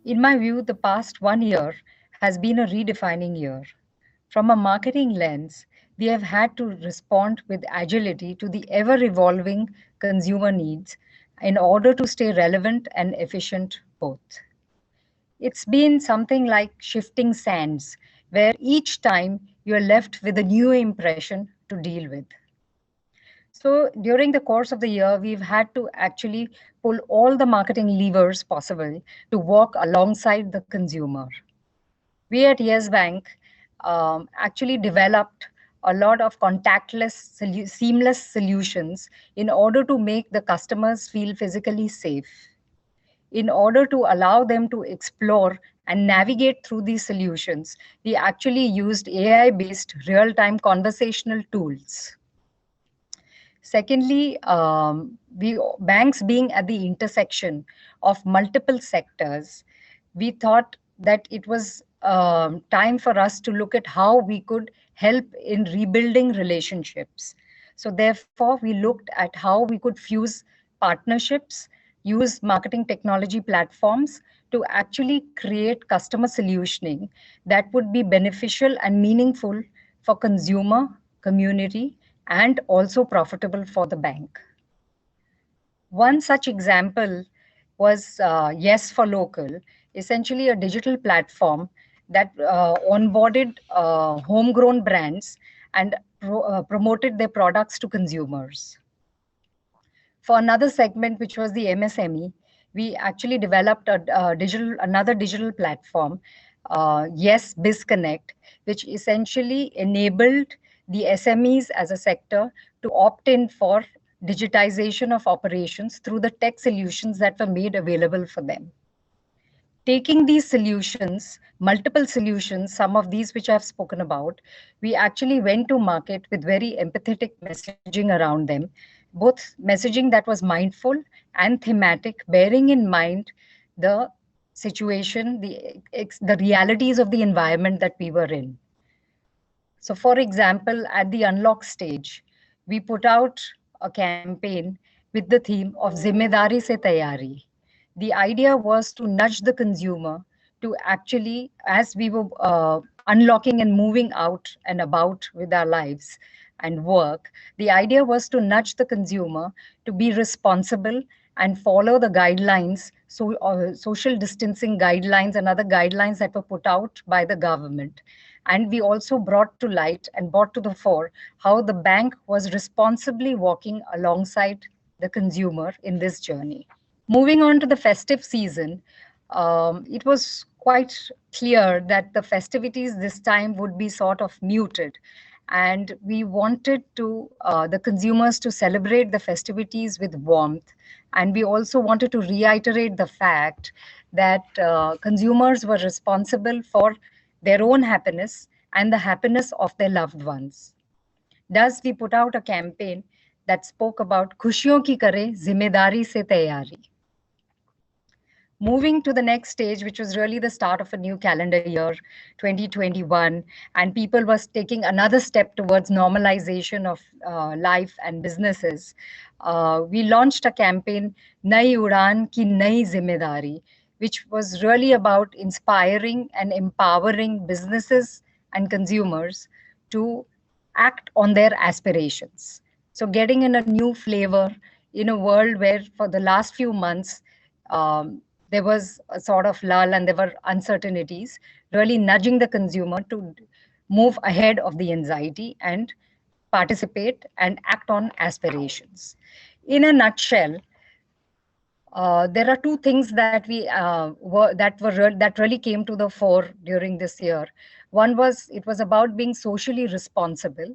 In my view, the past 1 year has been a redefining year. From a marketing lens, we have had to respond with agility to the ever-evolving consumer needs in order to stay relevant and efficient both. It's been something like shifting sands, where each time you're left with a new impression to deal with. So during the course of the year, we've had to actually pull all the marketing levers possible to walk alongside the consumer. We at Yes Bank actually developed a lot of contactless, seamless solutions in order to make the customers feel physically safe, in order to allow them to explore and navigate through these solutions. We actually used AI-based real-time conversational tools. Secondly, banks being at the intersection of multiple sectors, we thought that it was time for us to look at how we could help in rebuilding relationships. So therefore, we looked at how we could fuse partnerships, use marketing technology platforms to actually create customer solutioning that would be beneficial and meaningful for consumer, community, and also profitable for the bank. One such example was Yes for Local, essentially a digital platform that onboarded homegrown brands and promoted their products to consumers. For another segment, which was the MSME, we actually developed another digital platform, Yes BizConnect, which essentially enabled the SMEs as a sector to opt in for digitization of operations through the tech solutions that were made available for them. Taking these solutions, multiple solutions, some of these which I've spoken about, we actually went to market with very empathetic messaging around them, both messaging that was mindful and thematic, bearing in mind the situation, the realities of the environment that we were in. So for example, at the unlock stage, we put out a campaign with the theme of Zimmedari se Tayari. The idea was to nudge the consumer to actually, as we were unlocking and moving out and about with our lives and work, the idea was to nudge the consumer to be responsible and follow the guidelines, social distancing guidelines and other guidelines that were put out by the government. And we also brought to light and brought to the fore how the bank was responsibly walking alongside the consumer in this journey. Moving on to the festive season, it was quite clear that the festivities this time would be sort of muted. And we wanted the consumers to celebrate the festivities with warmth. And we also wanted to reiterate the fact that consumers were responsible for their own happiness and the happiness of their loved ones. Thus, we put out a campaign that spoke about Khushiyon ki kare, Zimmedari se Tayari. Moving to the next stage, which was really the start of a new calendar year, 2021, and people were taking another step towards normalization of life and businesses, we launched a campaign, Nai Udan Ki Nai Zimmedari, which was really about inspiring and empowering businesses and consumers to act on their aspirations. So getting in a new flavor in a world where for the last few months, there was a sort of lull and there were uncertainties, really nudging the consumer to move ahead of the anxiety and participate and act on aspirations. In a nutshell, there are two things that that really came to the fore during this year. One was it was about being socially responsible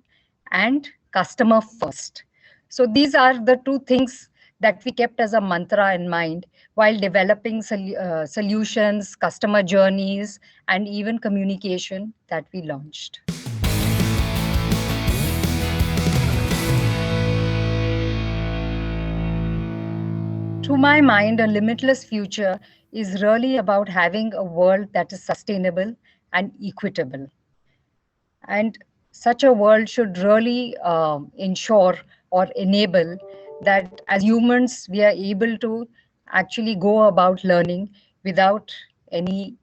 and customer first. So these are the two things that we kept as a mantra in mind while developing solutions, customer journeys, and even communication that we launched. To my mind, a limitless future is really about having a world that is sustainable and equitable. And such a world should really ensure or enable that as humans, we are able to actually go about learning without any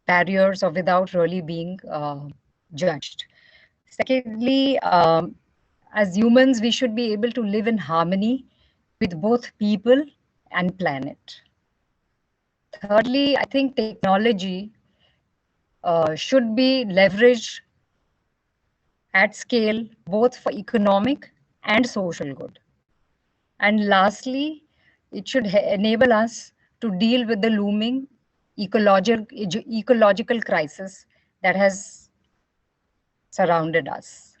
barriers or without really being judged. Secondly, as humans, we should be able to live in harmony with both people and planet. Thirdly, I think technology should be leveraged at scale, both for economic and social good. And lastly, it should enable us to deal with the looming ecological crisis that has surrounded us.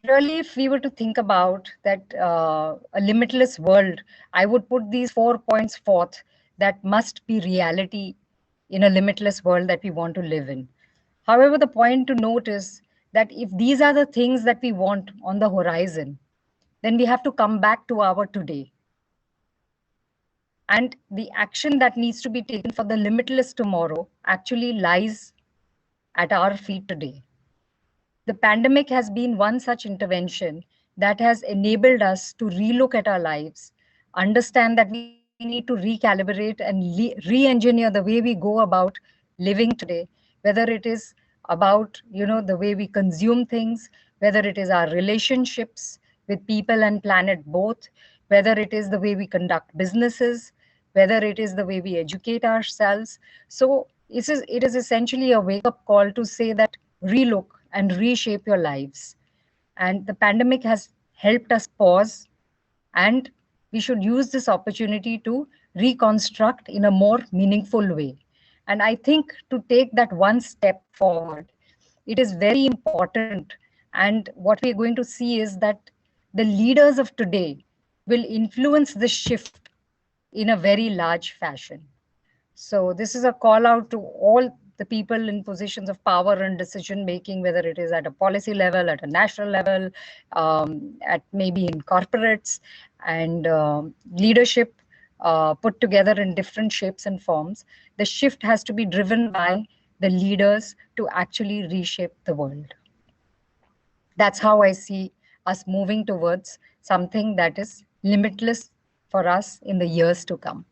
Really, if we were to think about that a limitless world, I would put these 4 points forth that must be reality in a limitless world that we want to live in. However, the point to note is that if these are the things that we want on the horizon, then we have to come back to our today. And the action that needs to be taken for the limitless tomorrow actually lies at our feet today. The pandemic has been one such intervention that has enabled us to relook at our lives, understand that we need to recalibrate and re-engineer the way we go about living today, whether it is about the way we consume things, whether it is our relationships with people and planet both, whether it is the way we conduct businesses, whether it is the way we educate ourselves. So it is essentially a wake up call to say that relook and reshape your lives. And the pandemic has helped us pause, and we should use this opportunity to reconstruct in a more meaningful way. And I think to take that one step forward, it is very important. And what we're going to see is that the leaders of today will influence this shift in a very large fashion. So this is a call out to all the people in positions of power and decision making, whether it is at a policy level, at a national level, at maybe in corporates, and leadership put together in different shapes and forms. The shift has to be driven by the leaders to actually reshape the world. That's how I see us moving towards something that is limitless for us in the years to come.